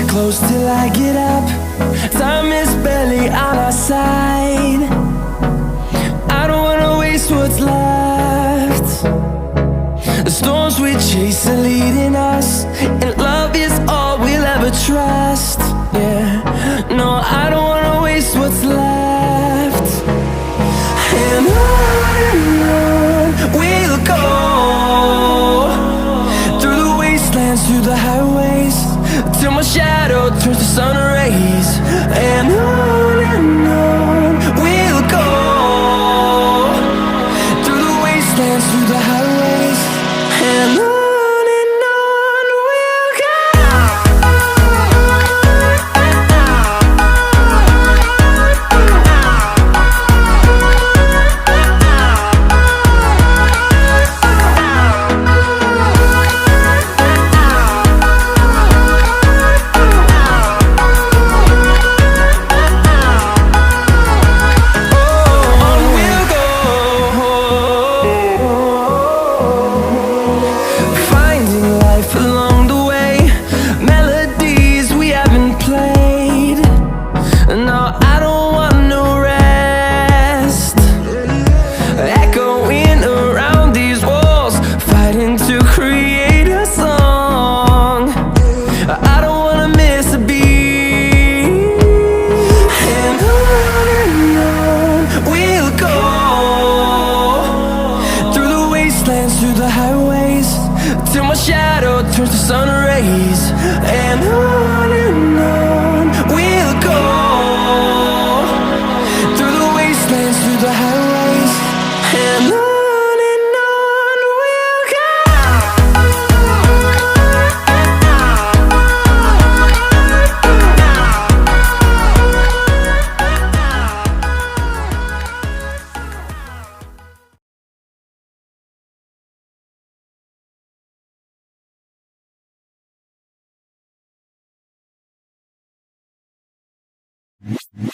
close till I get up. Time is barely on our side. I don't wanna waste what's left. The storms we chase are leading us, and love is all we'll ever trust. Yeah, no, I don't wanna waste what's left. And on we'll go, through the wastelands, through the highways, till my shadow turns to sun rays. And on we'll go, through the wastelands, through the highways, and on. Through the highways, till my shadow turns to sun rays. And on we'll go, through the wastelands, through the highways, and on. You